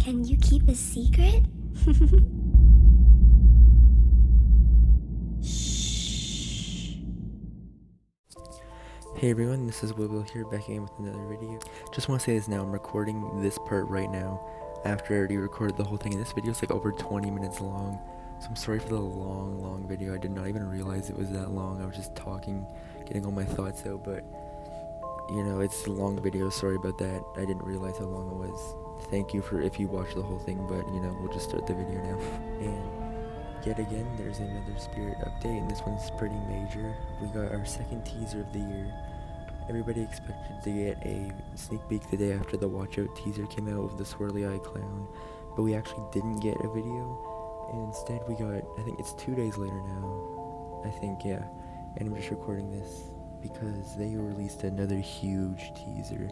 Can you keep a secret? Shh. Hey everyone, this is Will here, back again with another video. Just want to say this now, I'm recording this part right now after I already recorded the whole thing, and this video is like over 20 minutes long, so I'm sorry for the long video. I did not even realize it was that long. I was just talking, getting all my thoughts out, but you know, it's a long video, sorry about that. I didn't realize how long it was. Thank you for if you watched the whole thing, but you know, we'll just start the video now. And yet again, there's another spirit update, and this one's pretty major. We got our second teaser of the year. Everybody expected to get a sneak peek the day after the Watch Out teaser came out with the swirly eye clown, but we actually didn't get a video, and instead we got, I think it's 2 days later now, I think, yeah, and I'm just recording this because they released another huge teaser.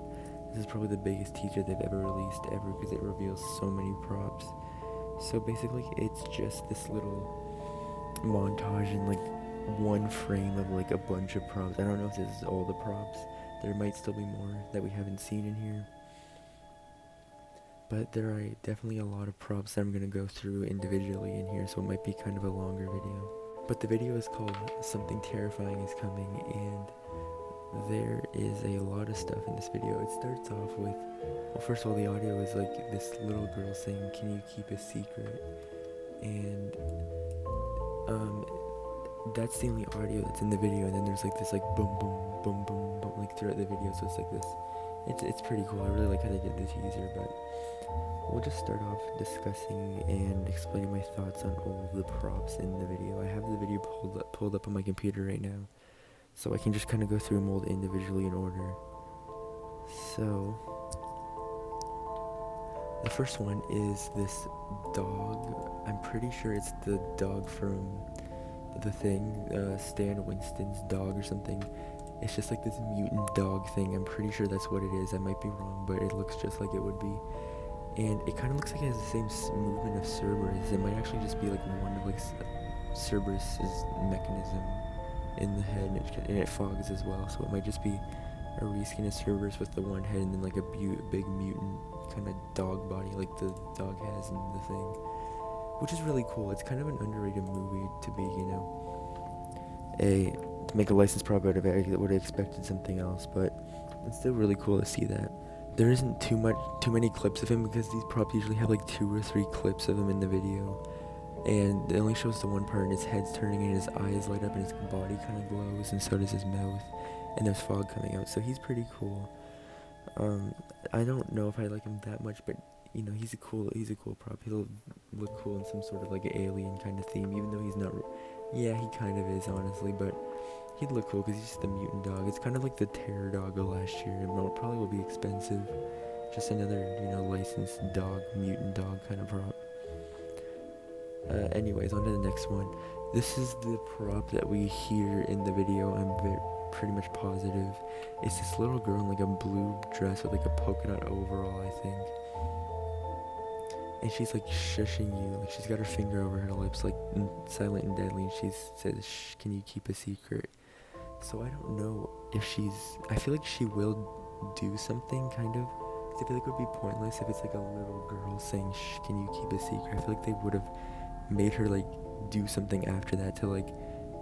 This is probably the biggest teaser they've ever released ever because it reveals so many props. So basically it's just this little montage in like one frame of like a bunch of props. I don't know if this is all the props. There might still be more that we haven't seen in here. But there are definitely a lot of props that I'm going to go through individually in here, so it might be kind of a longer video. But the video is called Something Terrifying is Coming, and there is a lot of stuff in this video. It starts off with, well, first of all, the audio is like this little girl saying, "Can you keep a secret?" And that's the only audio that's in the video, and then there's like this like boom boom boom boom boom like throughout the video, so it's like this. It's pretty cool. I really like how they did the teaser, but we'll just start off discussing and explaining my thoughts on all of the props in the video. I have the video pulled up on my computer right now, so I can just kind of go through them all individually in order. So the first one is this dog. I'm pretty sure it's the dog from The Thing, Stan Winston's dog or something. It's just like this mutant dog thing. I'm pretty sure that's what it is. I might be wrong, but it looks just like it would be. And it kind of looks like it has the same movement of Cerberus. It might actually just be like one of like Cerberus's mechanism in the head, and it fogs as well. So it might just be a reskin of Cerberus with the one head and then like a big mutant kind of dog body like the dog has in The Thing, which is really cool. It's kind of an underrated movie to be, you know, to make a licensed prop out of it. I would have expected something else, but it's still really cool to see that. There isn't too many clips of him because these props usually have like 2 or 3 clips of him in the video, and it only shows the one part, and his head's turning and his eyes light up and his body kind of glows, and so does his mouth, and there's fog coming out, so he's pretty cool. I don't know if I like him that much, but you know, he's a cool prop. He'll look cool in some sort of like alien kind of theme, even though he's not. Yeah, he kind of is, honestly, but he'd look cool because he's just a mutant dog. It's kind of like the terror dog of last year, and it probably will be expensive. Just another, you know, licensed dog, mutant dog kind of prop. Anyways, on to the next one. This is the prop that we hear in the video. I'm pretty much positive. It's this little girl in like a blue dress with like a polka dot overall, I think. And she's like shushing you, like she's got her finger over her lips, like silent and deadly, and she says, "Shh, can you keep a secret?" So I don't know if I feel like she will do something, kind of. I feel like it would be pointless if it's like a little girl saying, "Shh, can you keep a secret?" I feel like they would have made her like do something after that to like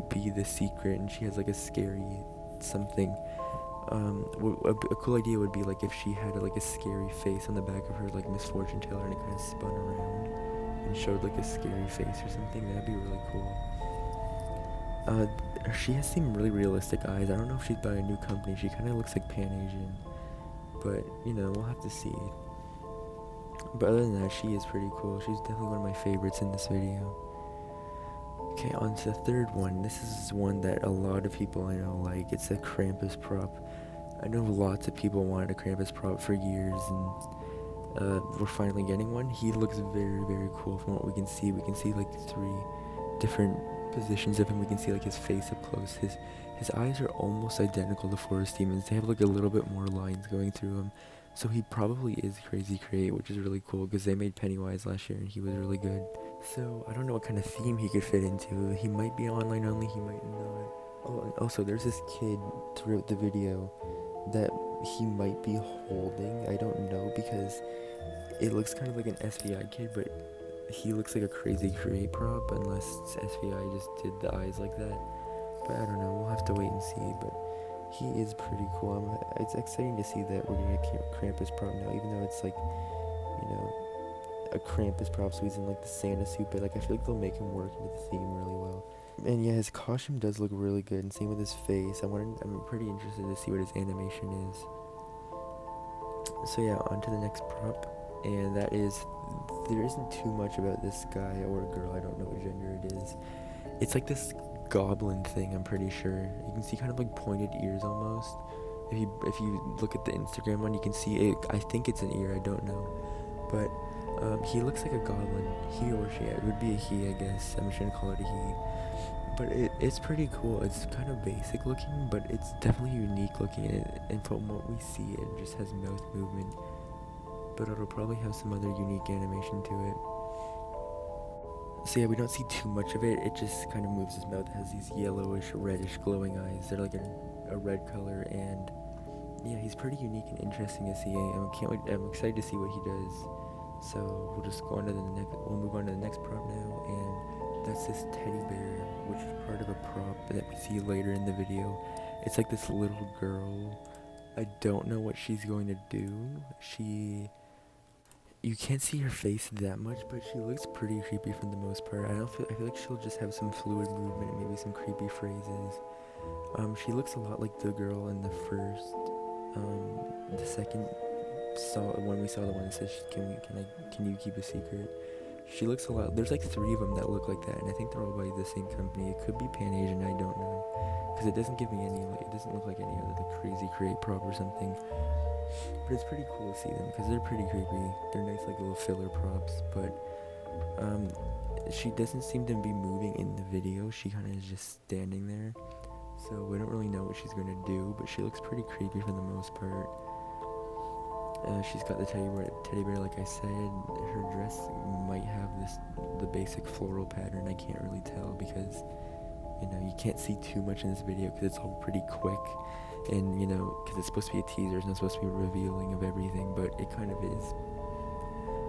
be the secret, and she has like a scary something. A cool idea would be like if she had like a scary face on the back of her like misfortune teller, and it kind of spun around and showed like a scary face or something. That'd be really cool. She has some really realistic eyes. I don't know if she's by a new company. She kind of looks like Pan-Asian, but you know, we'll have to see. But other than that, she is pretty cool. She's definitely one of my favorites in this video. Okay, on to the third one. This is one that a lot of people I know like. It's a Krampus prop. I know lots of people wanted a Krampus prop for years, and we're finally getting one. He looks very cool from what we can see. We can see like 3 different positions of him. We can see like his face up close. His eyes are almost identical to Forest Demons. They have like a little bit more lines going through them. So he probably is Crazy Create, which is really cool because they made Pennywise last year and he was really good. So I don't know what kind of theme he could fit into. He might be online only, he might not. Oh, and also there's this kid throughout the video that he might be holding. I don't know, because It looks kind of like an SVI kid, but he looks like a crazy create prop unless SVI just did the eyes like that. But I don't know, we'll have to wait and see. But he is pretty cool. It's exciting to see that we're gonna get Krampus Prop now, even though it's like, you know, a Krampus Prop, so he's in like the Santa suit. But like I feel like they'll make him work into the theme really well. And yeah, his costume does look really good, and same with his face. I'm pretty interested to see what his animation is. So yeah, on to the next prop, and that is, there isn't too much about this guy or girl, I don't know what gender it is. It's like this goblin thing, I'm pretty sure. You can see kind of like pointed ears almost. If you look at the Instagram one, you can see it. I think it's an ear, I don't know. But he looks like a goblin. He or she, it would be a he, I guess. I'm just gonna call it a he. But it's pretty cool. It's kind of basic looking, but it's definitely unique looking. And from what we see, it just has mouth movement. But it'll probably have some other unique animation to it. So yeah, we don't see too much of it. It just kind of moves his mouth. It has these yellowish, reddish, glowing eyes. They're like a red color, and yeah, he's pretty unique and interesting to see. I'm excited to see what he does. So we'll just go on to the next. We'll move on to the next prop now, and that's this teddy bear, which is part of a prop that we see later in the video. It's like this little girl. I don't know what she's going to do. You can't see her face that much, but she looks pretty creepy for the most part. I feel like she'll just have some fluid movement and maybe some creepy phrases. She looks a lot like the girl in the first, the second when we saw the one that says, can you keep a secret? She looks a lot. There's like 3 of them that look like that, and I think they're all by the same company. It could be Pan Asian, I don't know, because it doesn't give me any. It doesn't look like any other crazy create prop or something. But it's pretty cool to see them because they're pretty creepy. They're nice, like little filler props. But she doesn't seem to be moving in the video. She kind of is just standing there. So we don't really know what she's gonna do. But she looks pretty creepy for the most part. She's got the teddy bear, like I said. Her dress might have the basic floral pattern. I can't really tell because, you can't see too much in this video because it's all pretty quick. And, because it's supposed to be a teaser, it's not supposed to be revealing of everything, but it kind of is.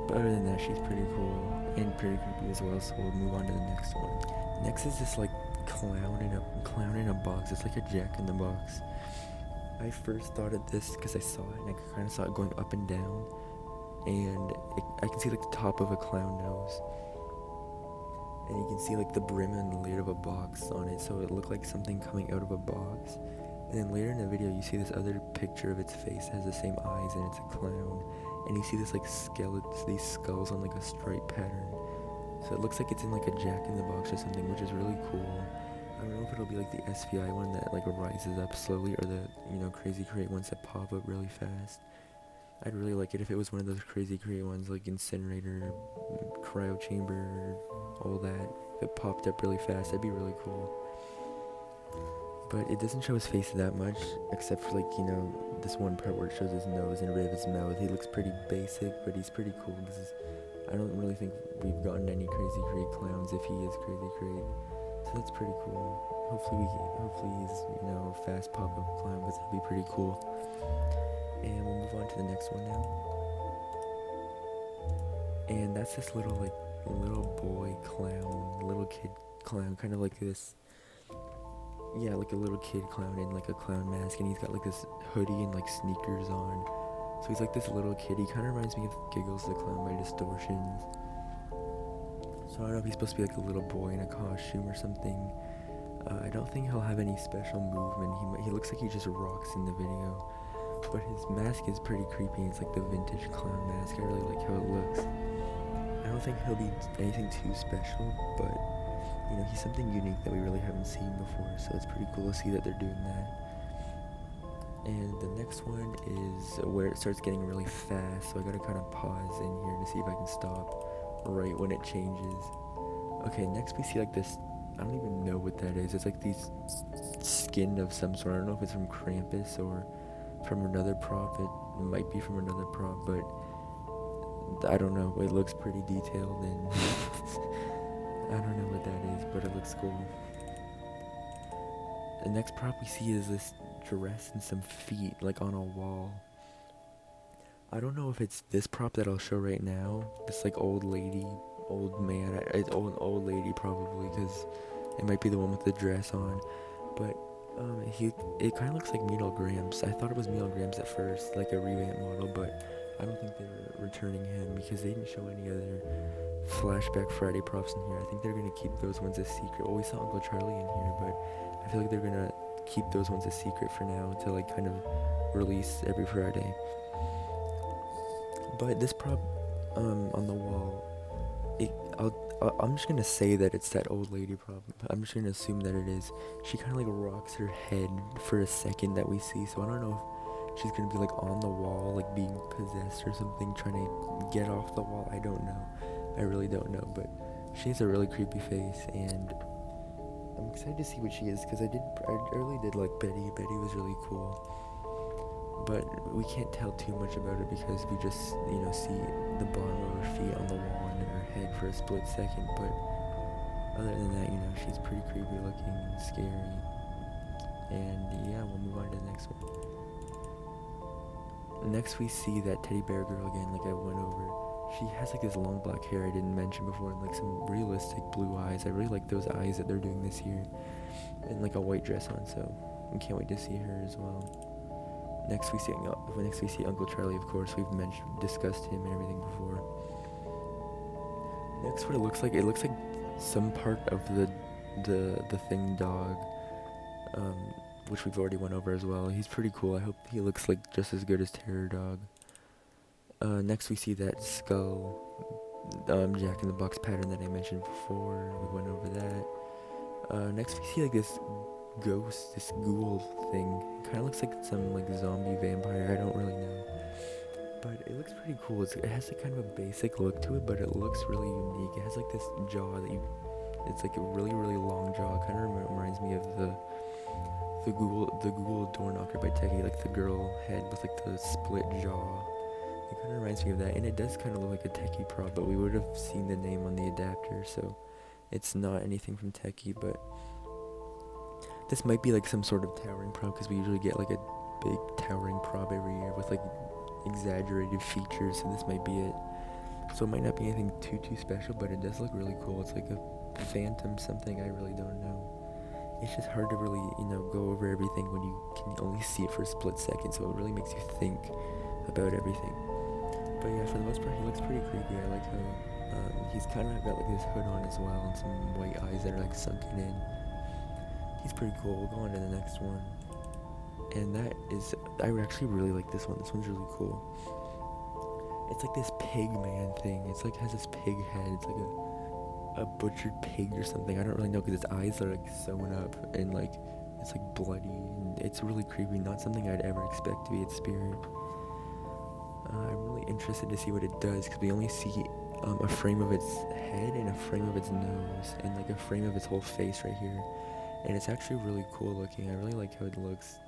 But other than that, she's pretty cool and pretty creepy as well, so we'll move on to the next one. Next is this, like, clown in a box. It's like a jack-in-the-box. I first thought of this because I saw it, and I kind of saw it going up and down, and I can see, like, the top of a clown nose. And you can see, like, the brim and the lid of a box on it, so it looked like something coming out of a box. And then later in the video, you see this other picture of its face that has the same eyes, and it's a clown. And you see this, like, these skulls on, like, a stripe pattern. So it looks like it's in, like, a jack-in-the-box or something, which is really cool. I don't know if it'll be, like, the SVI one that, like, rises up slowly, or the, crazy create ones that pop up really fast. I'd really like it if it was one of those crazy create ones, like Incinerator, Cryo Chamber, all that. If it popped up really fast, that'd be really cool. But it doesn't show his face that much, except for, like, this one part where it shows his nose and a bit of his mouth. He looks pretty basic, but he's pretty cool because I don't really think we've gotten any crazy create clowns if he is crazy create. So that's pretty cool. Hopefully he's, fast pop-up clown, because that'd be pretty cool. And we'll move on to the next one now. And that's this little boy clown, little kid clown, kind of like this. Yeah, like a little kid clown in, like, a clown mask, and he's got, like, this hoodie and, like, sneakers on. So he's like this little kid. He kind of reminds me of Giggles the Clown by Distortions. So I don't know if he's supposed to be like a little boy in a costume or something. I don't think he'll have any special movement. He looks like he just rocks in the video. But his mask is pretty creepy. It's like the vintage clown mask. I really like how it looks. I don't think he'll be anything too special, but he's something unique that we really haven't seen before, so it's pretty cool to see that they're doing that. And the next one is where it starts getting really fast, so I gotta kind of pause in here to see if I can stop right when it changes. Okay, next we see like this, I don't even know what that is. It's like these skin of some sort. I don't know if it's from Krampus or from another prop. It might be from another prop, but I don't know. It looks pretty detailed, and I don't know what that is, but it looks cool. The next prop we see is this dress and some feet, like on a wall. I don't know if it's this prop that I'll show right now. This like old lady, old man. It's old lady probably, because it might be the one with the dress on. But it kind of looks like Meal Grams. I thought it was Meal Grams at first, like a revamp model, but I don't think they're returning him because they didn't show any other Flashback Friday props in here. I think they're gonna keep those ones a secret. Well, we saw Uncle Charlie in here, but I feel like they're gonna keep those ones a secret for now to like kind of release every Friday. But this prop on the wall, I'm just gonna say that it's that old lady prop. I'm just gonna assume that it is. She kind of like rocks her head for a second that we see, so I don't know if she's gonna be like on the wall, like being possessed or something, trying to get off the wall. I don't know. I really don't know, but she has a really creepy face, and I'm excited to see what she is because I really did like Betty. Betty was really cool, but we can't tell too much about her because we just see the bottom of her feet on the wall and her head for a split second. But other than that, she's pretty creepy looking and scary. And yeah, we'll move on to the next one. Next we see that teddy bear girl again, like I went over. She has like this long black hair I didn't mention before, and like some realistic blue eyes. I really like those eyes that they're doing this year, and like a white dress on. So I can't wait to see her as well. Next we see Uncle Charlie. Of course, we've discussed him and everything before. Next, what it looks like some part of the thing dog, which we've already went over as well. He's pretty cool. I hope he looks like just as good as Terror Dog. Next we see that skull, Jack in the Box pattern that I mentioned before. We went over that. Next we see like this ghost, this ghoul thing. Kind of looks like some like zombie vampire. I don't really know, but it looks pretty cool. It has like kind of a basic look to it, but it looks really unique. It has like this jaw it's like a really really long jaw. It kind of reminds me of the ghoul door knocker by Techie, like the girl head with like the split jaw. It kind of reminds me of that, and it does kind of look like a Techie prop, but we would have seen the name on the adapter, so it's not anything from Techie. But this might be like some sort of towering prop, because we usually get like a big towering prop every year with like exaggerated features, so this might be it. So it might not be anything too special, but it does look really cool. It's like a phantom something, I really don't know. It's just hard to really, go over everything when you can only see it for a split second, so it really makes you think about everything. But yeah, for the most part, he looks pretty creepy. I like how he's kind of got like this hood on as well, and some white eyes that are like sunken in. He's pretty cool. We'll go on to the next one. And that is, I actually really like this one. This one's really cool. It's like this pig man thing. It's like has this pig head. It's like a butchered pig or something. I don't really know, because its eyes are like sewn up and like it's like bloody, and it's really creepy. Not something I'd ever expect to be its spirit. I'm really interested to see what it does, because we only see a frame of its head and a frame of its nose and like a frame of its whole face right here, and it's actually really cool looking. I really like how it looks.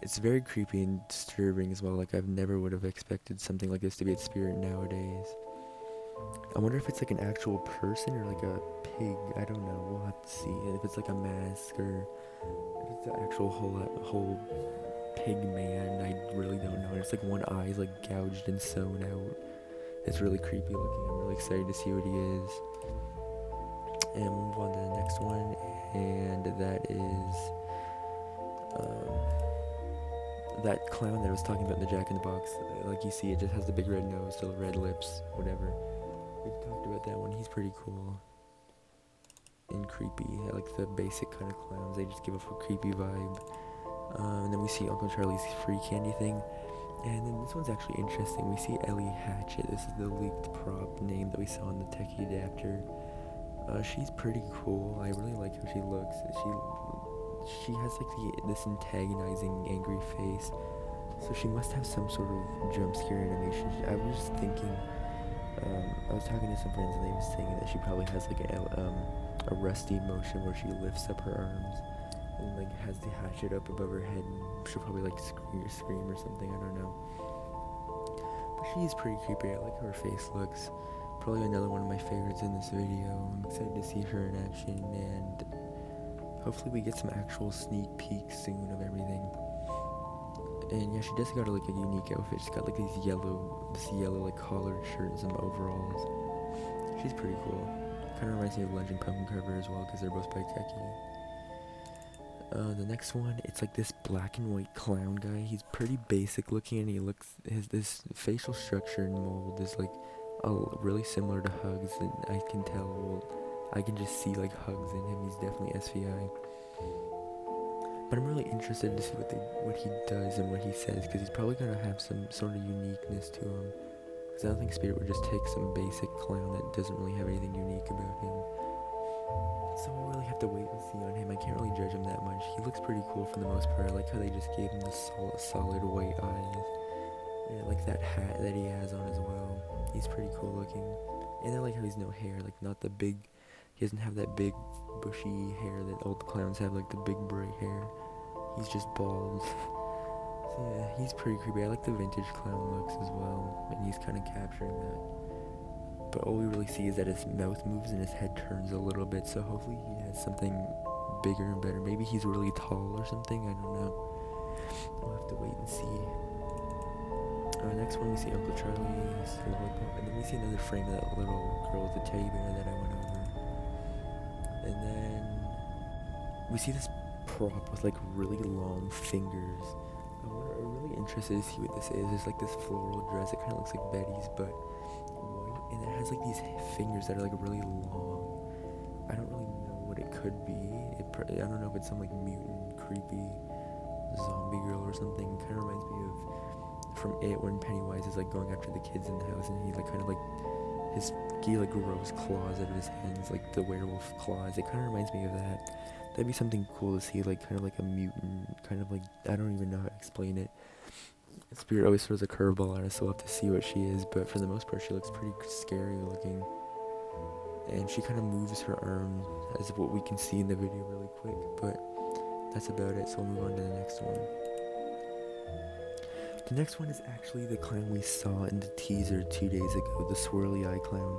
It's very creepy and disturbing as well. Like I've never would have expected something like this to be its spirit nowadays. I wonder if it's like an actual person or like a pig. I don't know. We'll have to see. If it's like a mask or if it's the actual whole pig man, I really don't know. It's like one eye is like gouged and sewn out. It's really creepy looking. I'm really excited to see what he is. And we'll move on to the next one, and that is that clown that I was talking about in the Jack in the Box. Like you see, it just has the big red nose, the red lips, whatever. We've talked about that one. He's pretty cool and creepy. I like the basic kind of clowns. They just give off a creepy vibe. And then we see Uncle Charlie's free candy thing. And then this one's actually interesting. We see Ellie Hatchet. This is the leaked prop name that we saw in the Techie adapter. She's pretty cool. I really like how she looks. She has like this antagonizing, angry face. So she must have some sort of jump scare animation. I was just thinking, I was talking to some friends and they were saying that she probably has like a rusty motion where she lifts up her arms and like has the hatchet up above her head, and she'll probably like scream or something. I don't know. But she's pretty creepy. I like how her face looks. Probably another one of my favorites in this video. I'm excited to see her in action, and hopefully we get some actual sneak peeks soon of everything. And yeah, she just got like a unique outfit. She's got like this yellow like collared shirt and some overalls. She's pretty cool. Kind of reminds me of Legend Pumpkin Carver as well, because they're both by Keki. The next one, it's like this black and white clown guy. He's pretty basic looking, and this facial structure and mold is like really similar to Hugs, and I can tell. Well, I can just see like Hugs in him. He's definitely SVI. But I'm really interested to see what he does and what he says, because he's probably gonna have some sort of uniqueness to him. Because I don't think Spirit would just take some basic clown that doesn't really have anything unique about him. So we'll really have to wait and see on him. I can't really judge him that much. He looks pretty cool for the most part. I like how they just gave him the solid white eyes. And I like that hat that he has on as well. He's pretty cool looking. And I like how he's no hair, like not the big, he doesn't have that big bushy hair that old clowns have, like the big bright hair. He's just bald. So yeah, he's pretty creepy. I like the vintage clown looks as well, and he's kind of capturing that. But all we really see is that his mouth moves and his head turns a little bit, so hopefully he has something bigger and better. Maybe he's really tall or something, I don't know. We'll have to wait and see. Next one we see Uncle Charlie's lollipop, and then we see another frame of that little girl with the teddy bear that I went over. And then we see this prop with like really long fingers. I'm really interested to see what this is. There's like this floral dress. It kind of looks like Betty's, but white, and it has like these fingers that are like really long. I don't really know what it could be. I don't know if it's some like mutant, creepy zombie girl or something. It kind of reminds me of from It, when Pennywise is like going after the kids in the house, and he like kind of like he like grows claws out of his hands, like the werewolf claws. It kind of reminds me of that. That'd be something cool to see, like kind of like a mutant, kind of like, I don't even know how to explain it. Spirit always throws a curveball at us, so we'll have to see what she is, but for the most part she looks pretty scary looking. And she kind of moves her arm, as what we can see in the video really quick, but that's about it, so we'll move on to the next one. The next one is actually the clown we saw in the teaser 2 days ago, the swirly eye clown.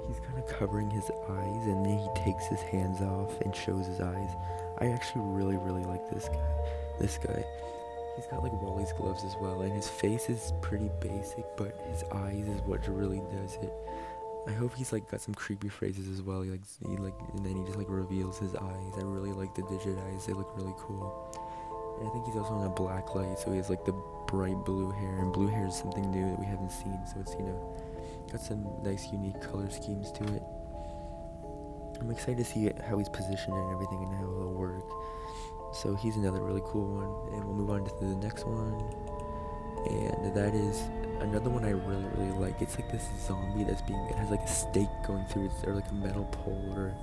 He's kind of covering his eyes, and then he takes his hands off and shows his eyes. I actually really like this guy. He's got like Wally's gloves as well, and his face is pretty basic, but his eyes is what really does it. I hope he's like got some creepy phrases as well. He and then he just like reveals his eyes. I really like the digit eyes. They look really cool. And I think he's also on a black light, so he has like the bright blue hair, and blue hair is something new that we haven't seen, so it's, got some nice unique color schemes to it. I'm excited to see how he's positioned and everything and how it'll work. So he's another really cool one, and we'll move on to the next one. And that is another one I really like. It's like this zombie it has like a stake going through it, or like a metal pole, or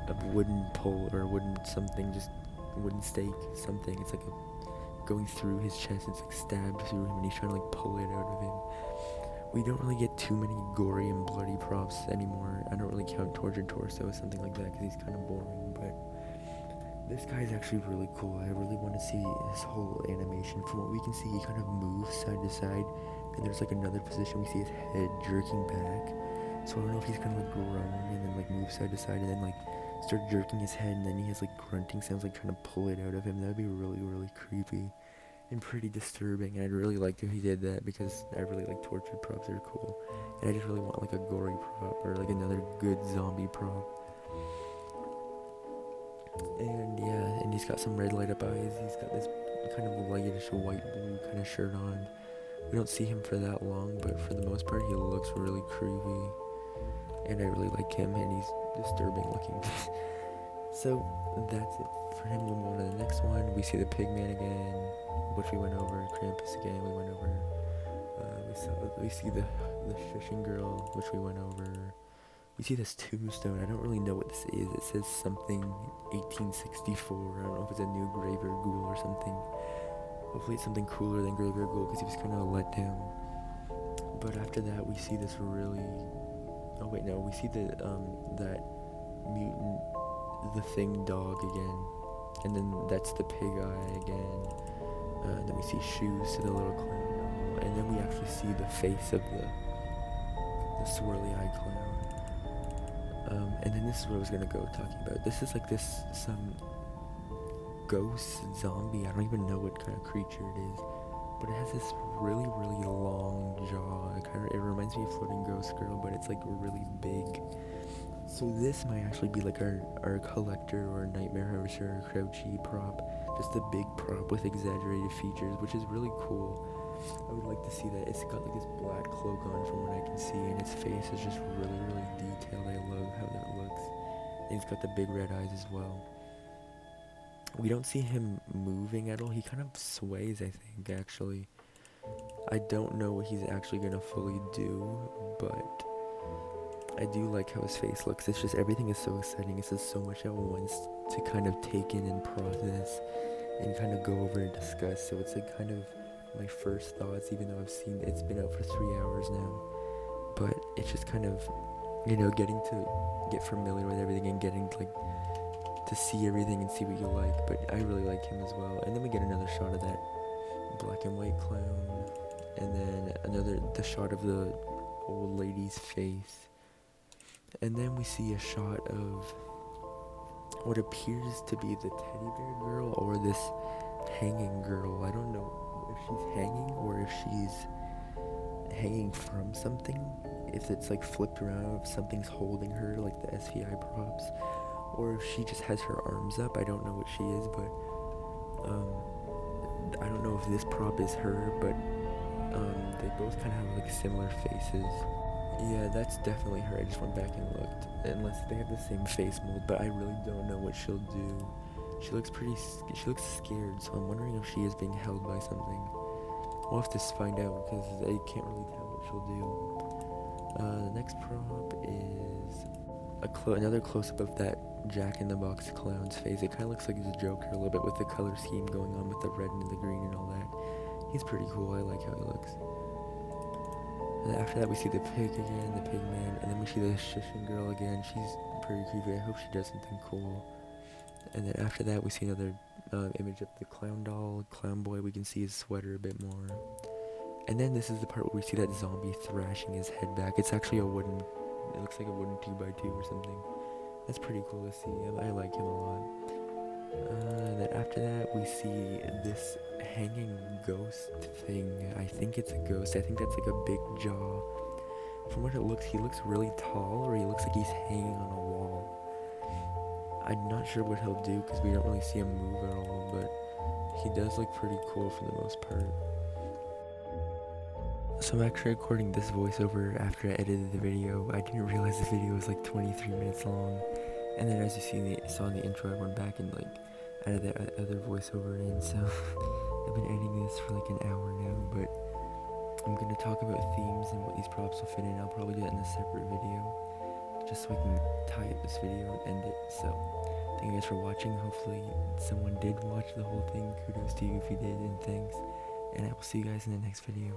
a wooden pole, or a wooden something, just wooden stake, something. It's like going through his chest. It's like stabbed through him, and he's trying to like pull it out of him. We don't really get too many gory and bloody props anymore. I don't really count Torture Torso as something like that, because he's kind of boring, but this guy is actually really cool. I really want to see his whole animation. From what we can see, he kind of moves side to side, and there's like another position we see his head jerking back. So I don't know if he's kind of like groan and then like move side to side, and then like start jerking his head, and then he has like grunting sounds, like trying to pull it out of him. That would be really creepy and pretty disturbing, and I'd really like if he did that, because I really like tortured props. They're cool, and I just really want like a gory prop, or like another good zombie prop. And yeah, and he's got some red light up eyes. He's got this kind of lightish white blue kind of shirt on. We don't see him for that long, but for the most part he looks really creepy, and I really like him, and he's disturbing looking. So that's it for him. We'll move on to the next one. We see the Pigman again, which we went over. Krampus again, we went over. We see the shushing girl, which we went over. We see this tombstone. I don't really know what this is. It says something 1864. I don't know if it's a new Graveyard Ghoul or something. Hopefully it's something cooler than Graveyard Ghoul, because he was kind of a letdown. But after that, we see this really... Oh wait, no. We see that mutant, the Thing dog again. And then that's the pig eye again. And then we see shoes to the little clown doll. And then we actually see the face of the swirly eye clown. And then this is what I was gonna go talking about. This is like some ghost zombie. I don't even know what kind of creature it is. but it has this really, really long jaw. It reminds me of Floating Ghost Girl, but it's like really big. So this might actually be like our collector or nightmare harvester or crouchy prop. Just a big prop with exaggerated features, which is really cool. I would like to see that. It's got like this black cloak on from what I can see, and its face is just really, really detailed. I love how that looks. And he's got the big red eyes as well. We don't see him moving at all. He kind of sways, I think, actually. I don't know what he's actually gonna fully do, but I do like how his face looks. It's just everything is so exciting. It's just so much at once to kind of take in and process and kind of go over and discuss. So it's like kind of my first thoughts, even though it's been out for 3 hours now. But it's just kind of, getting to get familiar with everything and getting to see everything and see what you like. But I really like him as well. And then we get another shot of that black and white clown, and then the shot of the old lady's face. And then we see a shot of what appears to be the teddy bear girl or this hanging girl. I don't know if she's hanging or if she's hanging from something. If it's like flipped around, if something's holding her, like the SVI props, or if she just has her arms up. I don't know what she is, but I don't know if this prop is her, but they both kind of have like similar faces. Yeah, that's definitely her. I just went back and looked. Unless they have the same face mold, but I really don't know what she'll do. She looks scared, so I'm wondering if she is being held by something. We'll have to find out, because I can't really tell what she'll do. The next prop is another close-up of that Jack-in-the-Box clown's face. It kind of looks like the Joker a little bit with the color scheme going on with the red and the green and all that. He's pretty cool. I like how he looks. And then after that, we see the pig again, the pig man, and then we see the shushing girl again. She's pretty creepy. I hope she does something cool. And then after that, we see another image of the clown doll, clown boy. We can see his sweater a bit more. And then this is the part where we see that zombie thrashing his head back. It's actually it looks like a wooden 2x2 or something. That's pretty cool to see. I like him a lot. And then after that, we see this hanging ghost thing. I think it's a ghost. I think that's like a big jaw. From what it looks, he looks really tall, or he looks like he's hanging on a wall. I'm not sure what he'll do, because we don't really see him move at all, but he does look pretty cool for the most part. So I'm actually recording this voiceover after I edited the video. I didn't realize the video was like 23 minutes long. And then as you saw in the intro, I went back and added that other voiceover in. So I've been editing this for like an hour now, but I'm going to talk about themes and what these props will fit in. I'll probably do that in a separate video, just so I can tie up this video and end it. So thank you guys for watching. Hopefully someone did watch the whole thing. Kudos to you if you did, and thanks. And I will see you guys in the next video.